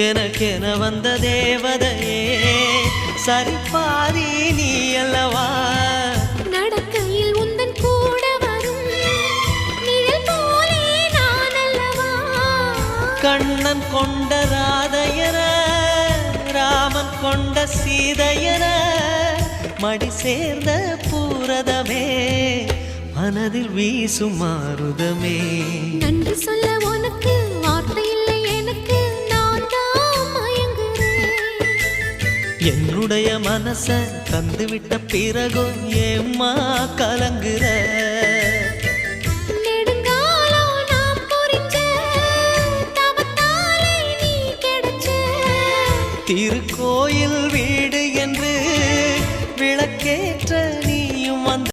எனக்கென வந்த தேவதையே சரிபாதி நீ அல்லவா நடக்கையில் உந்தன் கூட வரும் நிழல் போலே நான் அல்லவா கண்ணன் கொண்ட ராதையர ராமன் கொண்ட சீதையர மடி சேர்ந்த பூரதமே மனதில் வீசும் மாருதமே நன்றி சொல்ல உனக்கு வார்த்தை இல்லை எனக்கு நான் தான் மயங்குறேன் என்னுடைய மனச தந்துவிட்ட பிறகும் ஏம்மா கலங்குற